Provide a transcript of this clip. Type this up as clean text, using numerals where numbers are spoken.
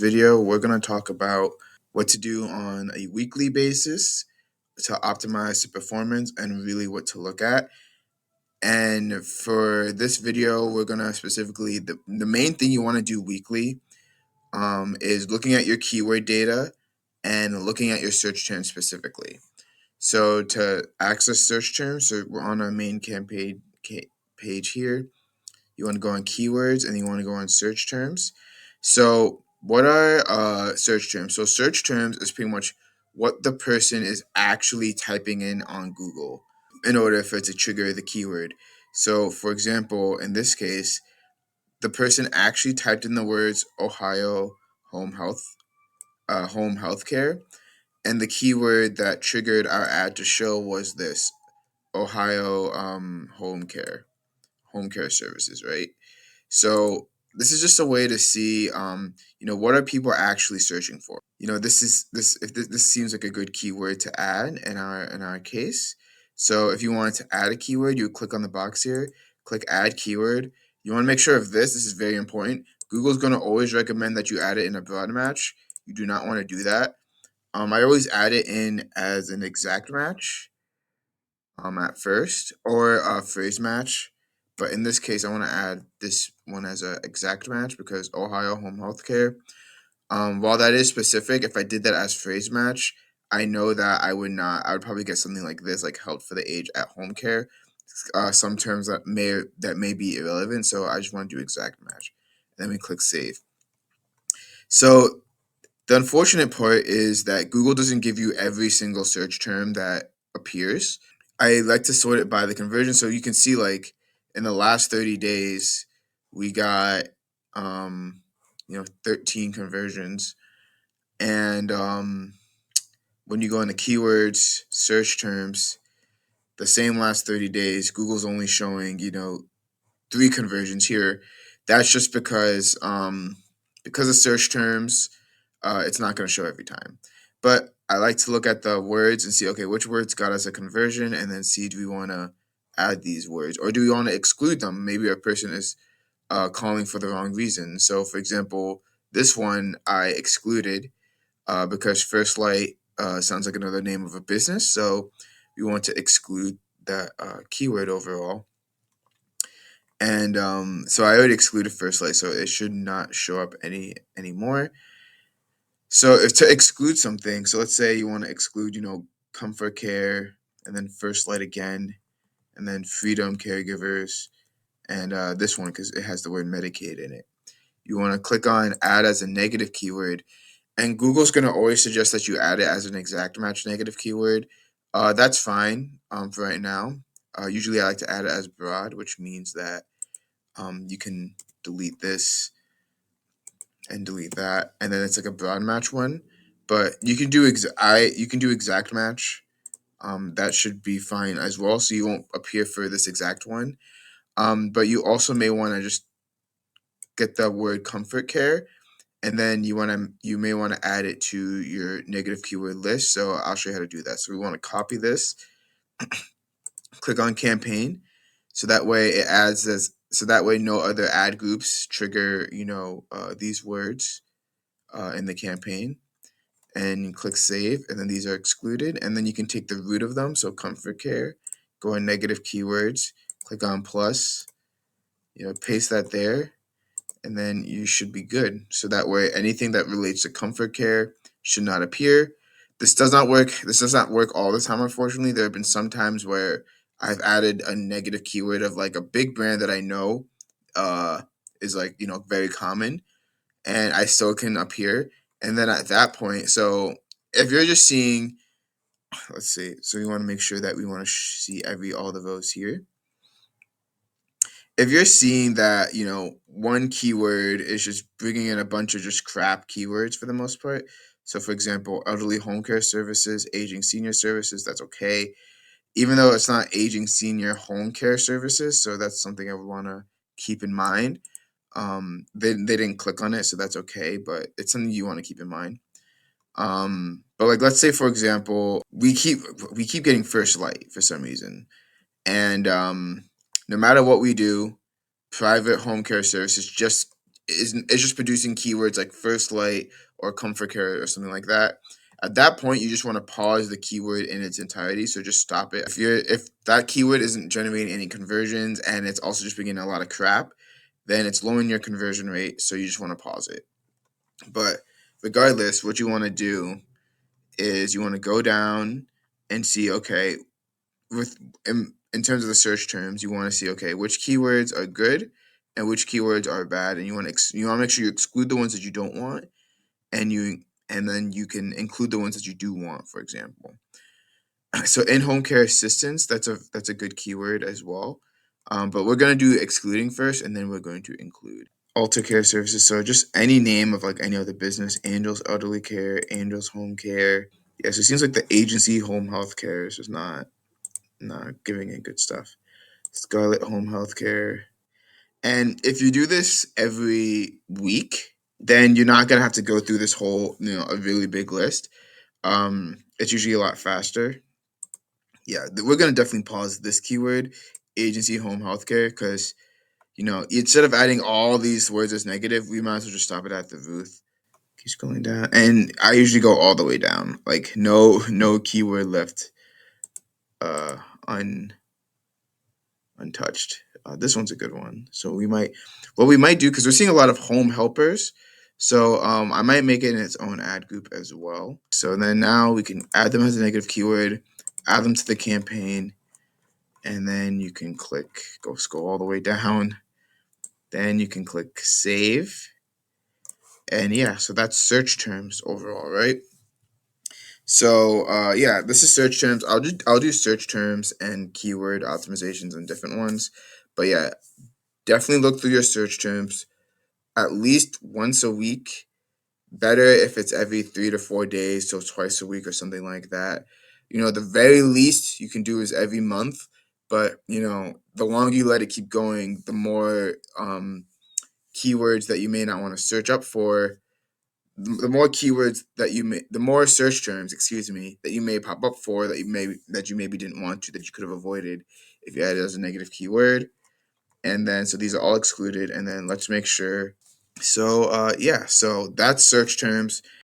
video, we're going to talk about what to do on a weekly basis to optimize the performance and really what to look at. And for this video, we're going to specifically, the main thing you want to do weekly is looking at your keyword data and looking at your search terms specifically. So to access search terms, so we're on our main campaign page here. You want to go on keywords and you want to go on search terms. So what are search terms? So search terms is pretty much what the person is actually typing in on Google in order for it to trigger the keyword. So for example, in this case, the person actually typed in the words Ohio home healthcare, and the keyword that triggered our ad to show was this Ohio home care services, right? So this is just a way to see, what are people actually searching for. This seems like a good keyword to add in our case. So if you wanted to add a keyword, you would click on the box here, click Add Keyword. You want to make sure of this. This is very important. Google's going to always recommend that you add it in a broad match. You do not want to do that. I always add it in as an exact match at first, or a phrase match. But in this case, I want to add this one as an exact match because Ohio home healthcare. While that is specific, if I did that as phrase match, I know that I would not. I would probably get something like this, like help for the age at home care. Some terms that may be irrelevant, so I just want to do exact match. And then we click save. So the unfortunate part is that Google doesn't give you every single search term that appears. I like to sort it by the conversion. So you can see, like, in the last 30 days, we got 13 conversions. And when you go into keywords, search terms, the same last 30 days, Google's only showing, 3 conversions here. That's just because of search terms, it's not going to show every time. But I like to look at the words and see, okay, which words got us a conversion, and then see, do we want to add these words or do we want to exclude them? Maybe a person is calling for the wrong reason. So, for example, this one I excluded because First Light sounds like another name of a business. So we want to exclude that keyword overall. And so I already excluded First Light, so it should not show up anymore. So if to exclude something, so let's say you want to exclude, Comfort Care, and then First Light again, and then Freedom Caregivers, and this one because it has the word Medicaid in it. You want to click on Add as a negative keyword, and Google's going to always suggest that you add it as an exact match negative keyword. That's fine for right now. Usually I like to add it as broad, which means that you can delete this and delete that, and then it's like a broad match one. But you can do exact match. That should be fine as well, so you won't appear for this exact one. But you also may want to just get the word comfort care, and then you may want to add it to your negative keyword list. So I'll show you how to do that. So we want to copy this, click on campaign, so that way it adds this. So that way no other ad groups trigger these words in the campaign, and you click save, and then these are excluded, and then you can take the root of them. So comfort care, go in negative keywords, click on plus, paste that there, and then you should be good. So that way anything that relates to comfort care should not appear. This does not work all the time, unfortunately. There have been some times where I've added a negative keyword of like a big brand that I know is like, very common, and I still can appear. And then at that point, so if you're just seeing, let's see, so we want to make sure that we want to see all the rows here. If you're seeing that, one keyword is just bringing in a bunch of just crap keywords for the most part. So for example, elderly home care services, aging senior services, that's okay. Even though it's not aging senior home care services, so that's something I would want to keep in mind. They didn't click on it, so that's okay, but it's something you want to keep in mind. But like, let's say for example, we keep getting First Light for some reason, and no matter what we do, private home care services, just is just producing keywords like first light or comfort care or something like that. At that point, you just want to pause the keyword in its entirety. So just stop it. If that keyword isn't generating any conversions and it's also just beginning a lot of crap, then it's lowering your conversion rate. So you just want to pause it. But regardless, what you want to do is you want to go down and see, okay, with in terms of the search terms, you want to see, okay, which keywords are good and which keywords are bad, and you want to make sure you exclude the ones that you don't want, and then you can include the ones that you do want. For example, so in home care assistance, that's a good keyword as well. But we're gonna do excluding first, and then we're going to include alter care services. So just any name of like any other business, Angels Elderly Care, Angels Home Care. Yeah, so it seems like the agency Home Health Care is just not giving it good stuff. Scarlet Home Healthcare. And if you do this every week, then you're not gonna have to go through this whole, a really big list. It's usually a lot faster. Yeah, we're gonna definitely pause this keyword, agency home healthcare, because instead of adding all these words as negative, we might as well just stop it at the Ruth. Keeps going down, and I usually go all the way down, like no keyword left uh un untouched. This one's a good one. So what we might do, because we're seeing a lot of home helpers. So I might make it in its own ad group as well. So then now we can add them as a negative keyword, add them to the campaign, and then you can scroll all the way down. Then you can click save. And yeah, so that's search terms overall, right? So yeah, this is search terms. I'll do search terms and keyword optimizations on different ones. But yeah, definitely look through your search terms at least once a week. Better if it's every 3 to 4 days, so twice a week or something like that. The very least you can do is every month. But the longer you let it keep going, the more keywords that you may not want to search up for, the more keywords that the more search terms, excuse me, that you may pop up for that you maybe didn't want to, that you could have avoided if you added as a negative keyword. And then so these are all excluded, and then let's make sure. So yeah, so that's search terms.